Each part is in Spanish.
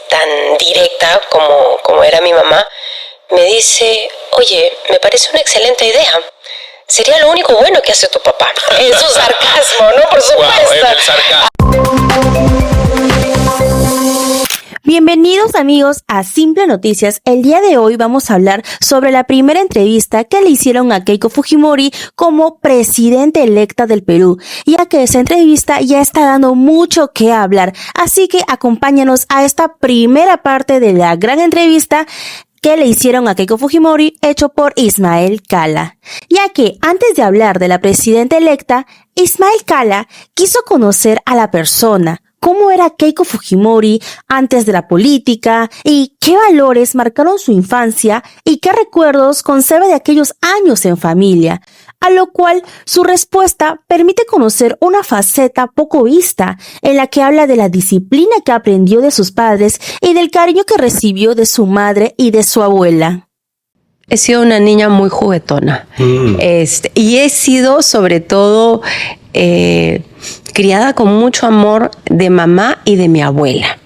tan directa como era mi mamá, me dice, oye, me parece una excelente idea. Sería lo único bueno que hace tu papá. Es su sarcasmo, ¿no? Por supuesto. Wow, es el sarcasmo. Bienvenidos amigos a Simple Noticias. El día de hoy vamos a hablar sobre la primera entrevista que le hicieron a Keiko Fujimori como presidenta electa del Perú, ya que esa entrevista ya está dando mucho que hablar. Así que acompáñanos a esta primera parte de la gran entrevista que le hicieron a Keiko Fujimori, hecho por Ismael Cala. Ya que antes de hablar de la presidenta electa, Ismael Cala quiso conocer a la persona, cómo era Keiko Fujimori antes de la política y qué valores marcaron su infancia y qué recuerdos conserva de aquellos años en familia, a lo cual su respuesta permite conocer una faceta poco vista en la que habla de la disciplina que aprendió de sus padres y del cariño que recibió de su madre y de su abuela. He sido una niña muy juguetona y he sido sobre todo criada con mucho amor de mamá y de mi abuela.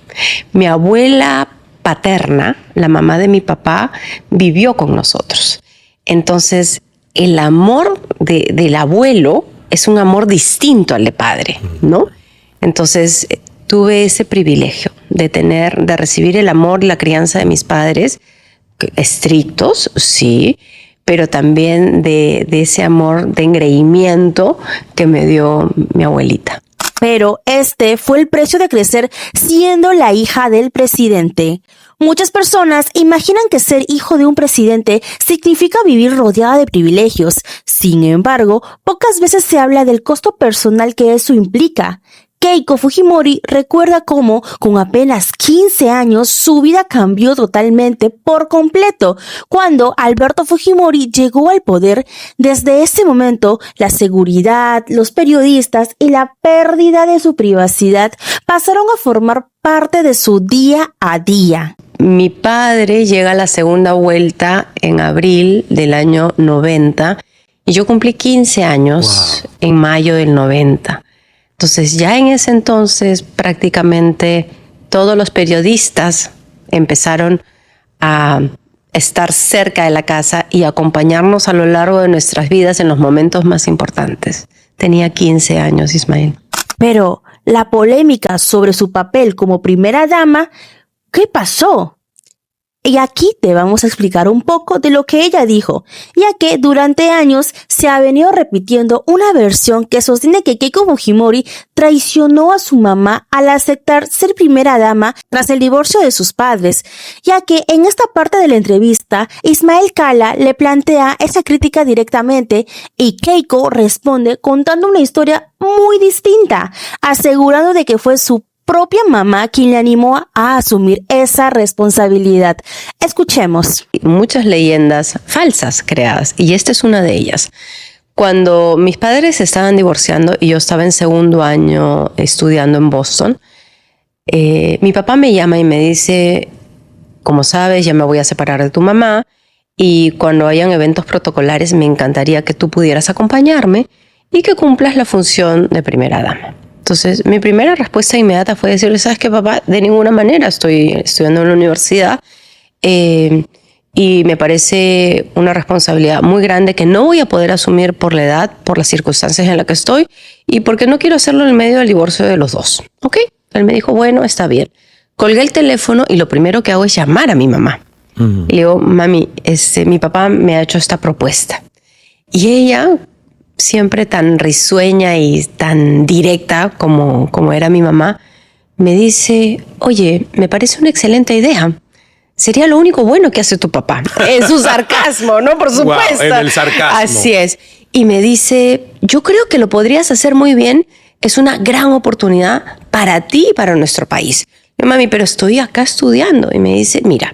Mi abuela paterna, la mamá de mi papá, vivió con nosotros. Entonces, el amor del abuelo es un amor distinto al de padre, ¿no? Entonces, tuve ese privilegio de recibir el amor y la crianza de mis padres, estrictos, sí, pero también de ese amor de engreimiento que me dio mi abuelita. Pero este fue el precio de crecer siendo la hija del presidente. Muchas personas imaginan que ser hijo de un presidente significa vivir rodeada de privilegios. Sin embargo, pocas veces se habla del costo personal que eso implica. Keiko Fujimori recuerda cómo, con apenas 15 años, su vida cambió totalmente por completo. Cuando Alberto Fujimori llegó al poder, desde ese momento, la seguridad, los periodistas y la pérdida de su privacidad pasaron a formar parte de su día a día. Mi padre llega a la segunda vuelta en abril del año 90 y yo cumplí 15 años en mayo del 90. Entonces ya en ese entonces prácticamente todos los periodistas empezaron a estar cerca de la casa y acompañarnos a lo largo de nuestras vidas en los momentos más importantes. Tenía 15 años, Ismael. Pero la polémica sobre su papel como primera dama, ¿qué pasó? Y aquí te vamos a explicar un poco de lo que ella dijo, ya que durante años se ha venido repitiendo una versión que sostiene que Keiko Fujimori traicionó a su mamá al aceptar ser primera dama tras el divorcio de sus padres, ya que en esta parte de la entrevista, Ismael Cala le plantea esa crítica directamente y Keiko responde contando una historia muy distinta, asegurando de que fue su propia mamá quien le animó a asumir esa responsabilidad. Escuchemos. Muchas leyendas falsas creadas, y esta es una de ellas. Cuando mis padres se estaban divorciando y yo estaba en segundo año estudiando en Boston, mi papá me llama y me dice, como sabes, ya me voy a separar de tu mamá y cuando hayan eventos protocolares me encantaría que tú pudieras acompañarme y que cumplas la función de primera dama. Entonces, mi primera respuesta inmediata fue decirle, ¿sabes qué, papá? De ninguna manera, estoy estudiando en la universidad y me parece una responsabilidad muy grande que no voy a poder asumir por la edad, por las circunstancias en las que estoy y porque no quiero hacerlo en medio del divorcio de los dos. ¿Ok? Él me dijo, bueno, está bien. Colgué el teléfono y lo primero que hago es llamar a mi mamá. Y le digo, mami, mi papá me ha hecho esta propuesta. Y ella, siempre tan risueña y tan directa como era mi mamá, me dice, oye, me parece una excelente idea. Sería lo único bueno que hace tu papá. Es su sarcasmo, ¿no? Por supuesto. Wow, es el sarcasmo. Así es. Y me dice, yo creo que lo podrías hacer muy bien. Es una gran oportunidad para ti y para nuestro país. Yo, mami, pero estoy acá estudiando. Y me dice, mira,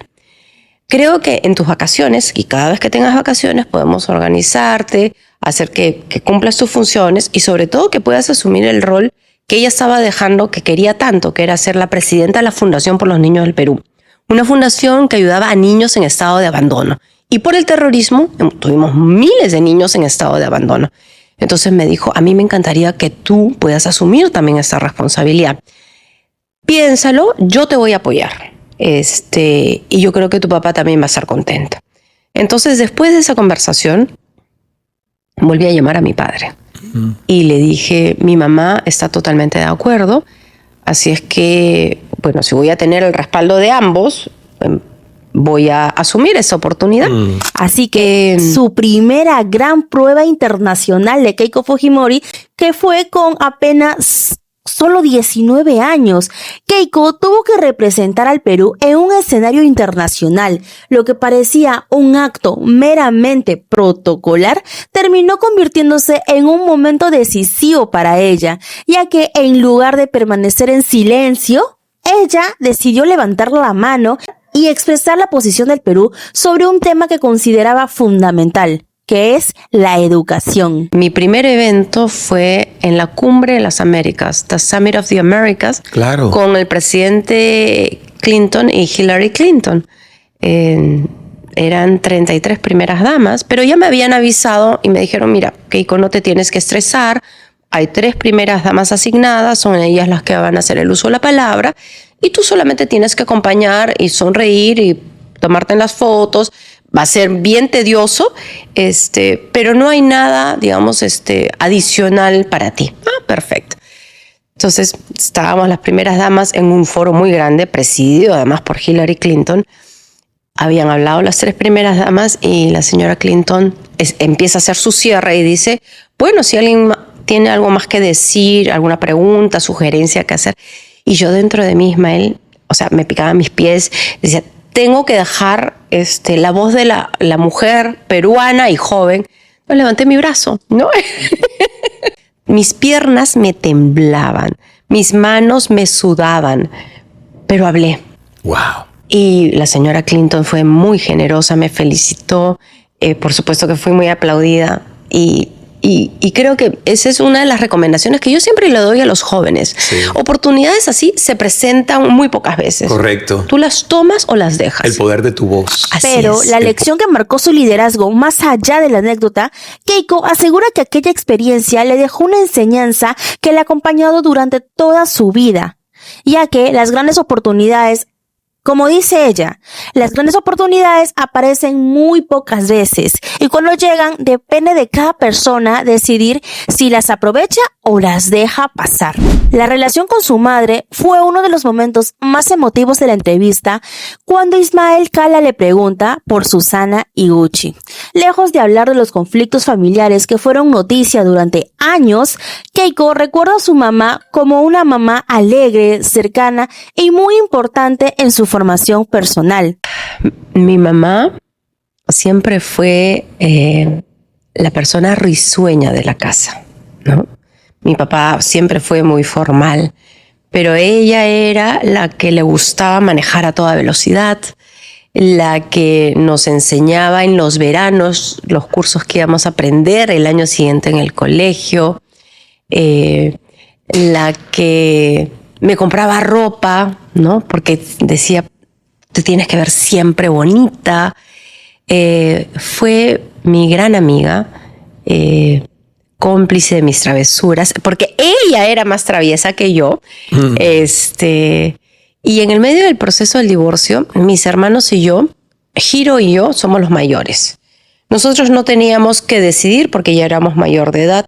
creo que en tus vacaciones, y cada vez que tengas vacaciones, podemos organizarte, hacer que cumplas tus funciones y sobre todo que puedas asumir el rol que ella estaba dejando, que quería tanto, que era ser la presidenta de la Fundación por los Niños del Perú. Una fundación que ayudaba a niños en estado de abandono. Y por el terrorismo tuvimos miles de niños en estado de abandono. Entonces me dijo, a mí me encantaría que tú puedas asumir también esta responsabilidad. Piénsalo, yo te voy a apoyar. y yo creo que tu papá también va a estar contento. Entonces, después de esa conversación, volví a llamar a mi padre y le dije, mi mamá está totalmente de acuerdo, así es que, bueno, si voy a tener el respaldo de ambos, voy a asumir esa oportunidad. Así que su primera gran prueba internacional de Keiko Fujimori, que fue con apenas solo 19 años, Keiko tuvo que representar al Perú en un escenario internacional. Lo que parecía un acto meramente protocolar terminó convirtiéndose en un momento decisivo para ella, ya que en lugar de permanecer en silencio, ella decidió levantar la mano y expresar la posición del Perú sobre un tema que consideraba fundamental, que es la educación. Mi primer evento fue en la Cumbre de las Américas, The Summit of the Americas, Claro. con el presidente Clinton y Hillary Clinton. Eran 33 primeras damas, pero ya me habían avisado y me dijeron, mira, Keiko, no te tienes que estresar, hay 3 primeras damas asignadas, son ellas las que van a hacer el uso de la palabra, y tú solamente tienes que acompañar y sonreír y tomarte en las fotos. Va a ser bien tedioso, pero no hay nada, digamos, adicional para ti. Perfecto. Entonces, estábamos las primeras damas en un foro muy grande, presidido además por Hillary Clinton. Habían hablado las 3 primeras damas y la señora Clinton empieza a hacer su cierre y dice, bueno, si alguien tiene algo más que decir, alguna pregunta, sugerencia que hacer. Y yo dentro de mí, Ismael, me picaban mis pies, decía, tengo que dejar la voz de la mujer peruana y joven. Pues levanté mi brazo, ¿no? Mis piernas me temblaban, mis manos me sudaban, pero hablé. Wow. Y la señora Clinton fue muy generosa, me felicitó, por supuesto que fui muy aplaudida y creo que esa es una de las recomendaciones que yo siempre le doy a los jóvenes. Sí. Oportunidades así se presentan muy pocas veces. Correcto. Tú las tomas o las dejas. El poder de tu voz. Así Pero es. la lección que marcó su liderazgo, más allá de la anécdota, Keiko asegura que aquella experiencia le dejó una enseñanza que le ha acompañado durante toda su vida, ya que las grandes oportunidades, como dice ella, las grandes oportunidades aparecen muy pocas veces y cuando llegan depende de cada persona decidir si las aprovecha o las deja pasar. La relación con su madre fue uno de los momentos más emotivos de la entrevista cuando Ismael Cala le pregunta por Susana Higuchi. Lejos de hablar de los conflictos familiares que fueron noticia durante años, Keiko recuerda a su mamá como una mamá alegre, cercana y muy importante en su formación personal. Mi mamá siempre fue la persona risueña de la casa, ¿no? Mi papá siempre fue muy formal, pero ella era la que le gustaba manejar a toda velocidad, la que nos enseñaba en los veranos los cursos que íbamos a aprender el año siguiente en el colegio, la que me compraba ropa, ¿no? Porque decía, te tienes que ver siempre bonita. Fue mi gran amiga, cómplice de mis travesuras, porque ella era más traviesa que yo. Y en el medio del proceso del divorcio, mis hermanos y yo, Hiro y yo, somos los mayores. Nosotros no teníamos que decidir porque ya éramos mayor de edad,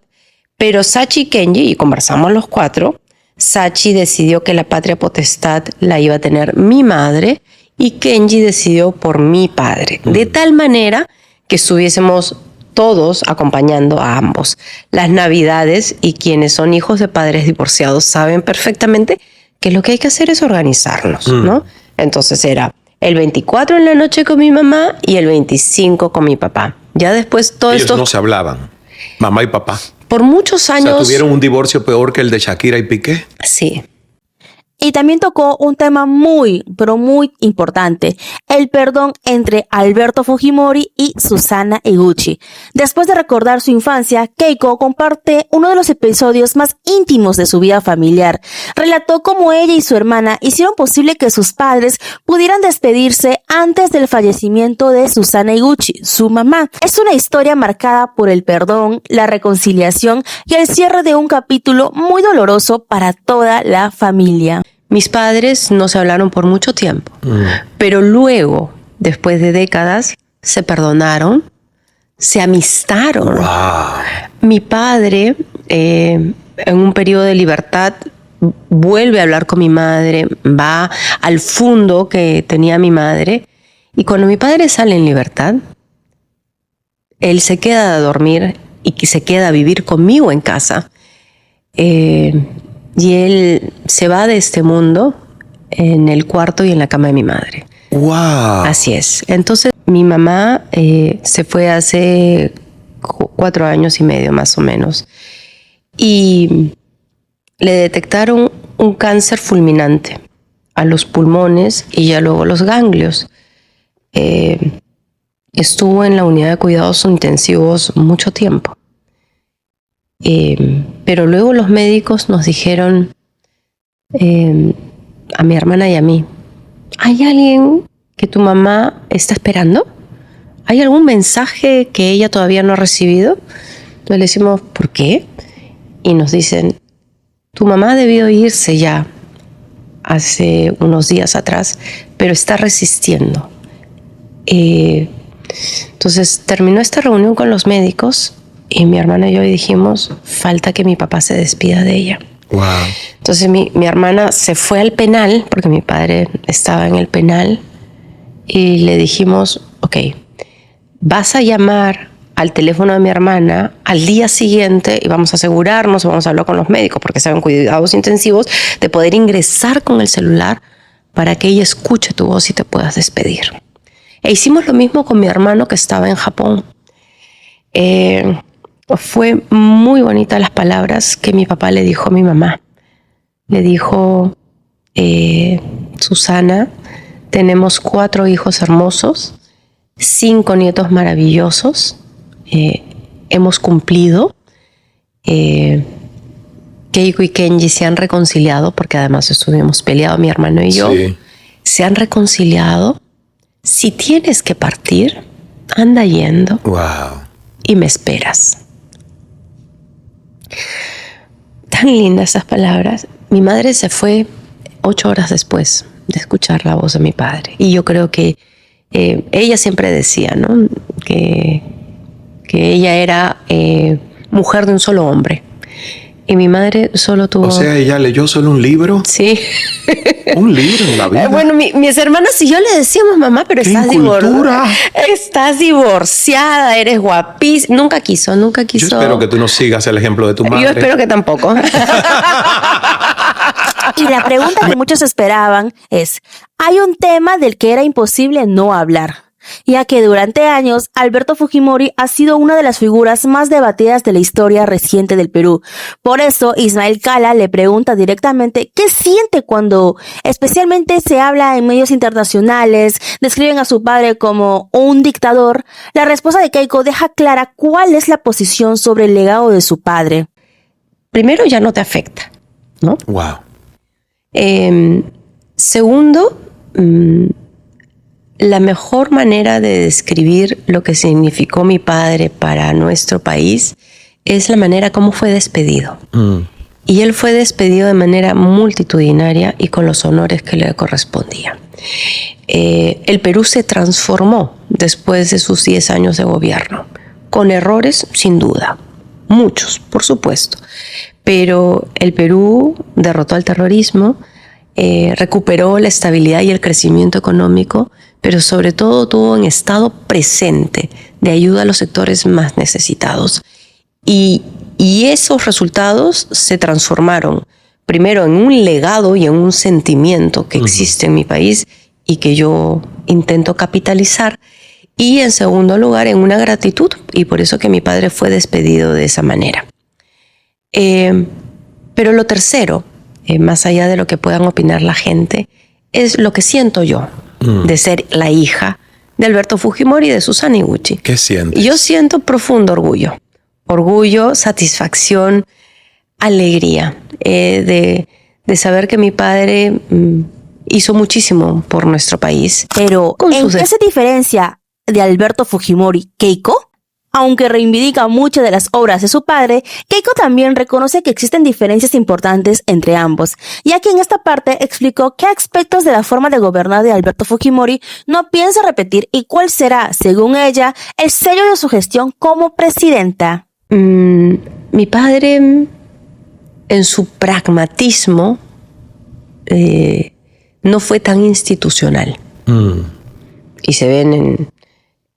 pero Sachi y Kenji, y conversamos los 4, Sachi decidió que la patria potestad la iba a tener mi madre y Kenji decidió por mi padre. De tal manera que estuviésemos todos acompañando a ambos. Las Navidades, y quienes son hijos de padres divorciados saben perfectamente que lo que hay que hacer es organizarnos, ¿no? Entonces era el 24 en la noche con mi mamá y el 25 con mi papá. Ya después todo Ellos esto... no se hablaban, mamá y papá. Por muchos años... O sea, tuvieron un divorcio peor que el de Shakira y Piqué. Sí. Y también tocó un tema muy, pero muy importante, el perdón entre Alberto Fujimori y Susana Higuchi. Después de recordar su infancia, Keiko comparte uno de los episodios más íntimos de su vida familiar. Relató cómo ella y su hermana hicieron posible que sus padres pudieran despedirse antes del fallecimiento de Susana Higuchi, su mamá. Es una historia marcada por el perdón, la reconciliación y el cierre de un capítulo muy doloroso para toda la familia. Mis padres no se hablaron por mucho tiempo, pero luego, después de décadas, se perdonaron, se amistaron. Wow. Mi padre, en un periodo de libertad, vuelve a hablar con mi madre, va al fondo que tenía mi madre, y cuando mi padre sale en libertad, él se queda a dormir y se queda a vivir conmigo en casa. Y él se va de este mundo en el cuarto y en la cama de mi madre. Wow. Así es. Entonces, mi mamá se fue hace 4 años y medio más o menos. Y le detectaron un cáncer fulminante a los pulmones y ya luego los ganglios. Estuvo en la unidad de cuidados intensivos mucho tiempo. Pero luego los médicos nos dijeron a mi hermana y a mí, ¿hay alguien que tu mamá está esperando? ¿Hay algún mensaje que ella todavía no ha recibido? Entonces le decimos, ¿por qué? Y nos dicen, tu mamá debió irse ya hace unos días atrás, pero está resistiendo. Entonces terminó esta reunión con los médicos y mi hermana y yo dijimos, falta que mi papá se despida de ella. Wow. Entonces mi hermana se fue al penal, porque mi padre estaba en el penal, y le dijimos, ok, vas a llamar al teléfono de mi hermana al día siguiente y vamos a asegurarnos, vamos a hablar con los médicos, porque saben cuidados intensivos, de poder ingresar con el celular para que ella escuche tu voz y te puedas despedir. E hicimos lo mismo con mi hermano que estaba en Japón. Fue muy bonita las palabras que mi papá le dijo a mi mamá. Le dijo, Susana, tenemos 4 hijos hermosos, 5 nietos maravillosos, hemos cumplido. Keiko y Kenji se han reconciliado, porque además estuvimos peleados mi hermano y yo. Sí. Se han reconciliado. Si tienes que partir, anda yendo Wow. y me esperas. Tan lindas esas palabras. Mi madre se fue 8 horas después de escuchar la voz de mi padre. Y yo creo que ella siempre decía, ¿no? que ella era mujer de un solo hombre. Y mi madre solo tuvo... O sea, ella leyó solo un libro. Sí. Un libro en la vida. Bueno, mis hermanos y yo le decíamos, mamá, pero ¡Qué estás incultura! Estás divorciada, eres guapísima. Nunca quiso. Yo espero que tú no sigas el ejemplo de tu madre. Yo espero que tampoco. Y la pregunta que muchos esperaban es, hay un tema del que era imposible no hablar, ya que durante años Alberto Fujimori ha sido una de las figuras más debatidas de la historia reciente del Perú. Por eso Ismael Cala le pregunta directamente qué siente cuando especialmente se habla en medios internacionales, describen a su padre como un dictador. La respuesta de Keiko deja clara cuál es la posición sobre el legado de su padre. Primero, ya no te afecta, ¿no? Wow. Segundo, la mejor manera de describir lo que significó mi padre para nuestro país es la manera como fue despedido. Y él fue despedido de manera multitudinaria y con los honores que le correspondían. El Perú se transformó después de sus 10 años de gobierno, con errores sin duda, muchos, por supuesto. Pero el Perú derrotó al terrorismo, recuperó la estabilidad y el crecimiento económico, pero sobre todo tuvo un estado presente de ayuda a los sectores más necesitados. Y esos resultados se transformaron primero en un legado y en un sentimiento que existe en mi país y que yo intento capitalizar, y en segundo lugar en una gratitud, y por eso que mi padre fue despedido de esa manera. Pero lo tercero, más allá de lo que puedan opinar la gente, es lo que siento yo de ser la hija de Alberto Fujimori y de Susana Iguchi. ¿Qué sientes? Yo siento profundo orgullo. Orgullo, satisfacción, alegría de saber que mi padre hizo muchísimo por nuestro país. Pero, ¿en qué se diferencia de Alberto Fujimori, Keiko? Aunque reivindica muchas de las obras de su padre, Keiko también reconoce que existen diferencias importantes entre ambos, ya que en esta parte explicó qué aspectos de la forma de gobernar de Alberto Fujimori no piensa repetir y cuál será, según ella, el sello de su gestión como presidenta. Mi padre, en su pragmatismo, no fue tan institucional. Y se ven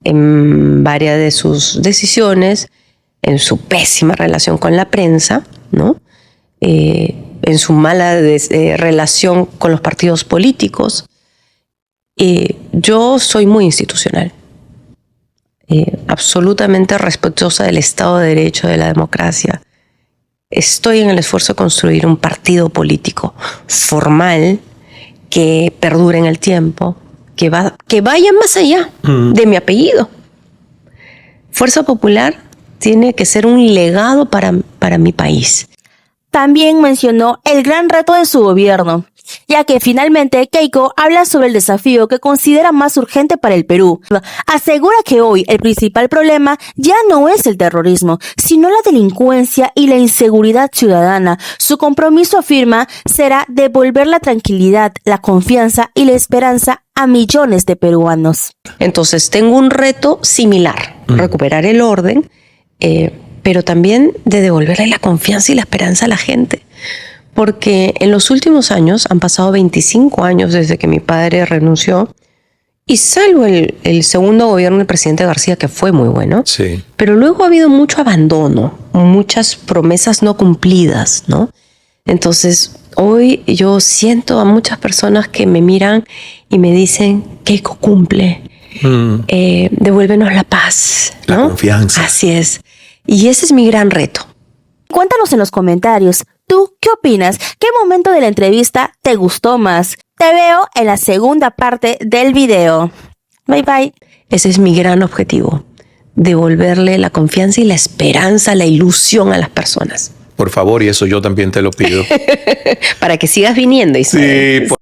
en varias de sus decisiones, en su pésima relación con la prensa, ¿no? En su mala relación con los partidos políticos. Yo soy muy institucional, absolutamente respetuosa del Estado de Derecho, de la democracia. Estoy en el esfuerzo de construir un partido político formal que perdure en el tiempo, que vaya más allá de mi apellido. Fuerza Popular tiene que ser un legado para mi país. También mencionó el gran reto de su gobierno, ya que finalmente Keiko habla sobre el desafío que considera más urgente para el Perú. Asegura que hoy el principal problema ya no es el terrorismo, sino la delincuencia y la inseguridad ciudadana. Su compromiso, afirma, será devolver la tranquilidad, la confianza y la esperanza a millones de peruanos. Entonces tengo un reto similar, recuperar el orden, pero también de devolverle la confianza y la esperanza a la gente. Porque en los últimos años, han pasado 25 años desde que mi padre renunció, y salvo el segundo gobierno del presidente García, que fue muy bueno, sí, pero luego ha habido mucho abandono, muchas promesas no cumplidas, ¿no? Entonces, hoy yo siento a muchas personas que me miran y me dicen, Keiko, cumple, devuélvenos la paz, ¿no? La confianza. Así es. Y ese es mi gran reto. Cuéntanos en los comentarios, ¿tú qué opinas? ¿Qué momento de la entrevista te gustó más? Te veo en la segunda parte del video. Bye bye. Ese es mi gran objetivo, devolverle la confianza y la esperanza, la ilusión a las personas. Por favor, y eso yo también te lo pido. Para que sigas viniendo, Ismael. Sí,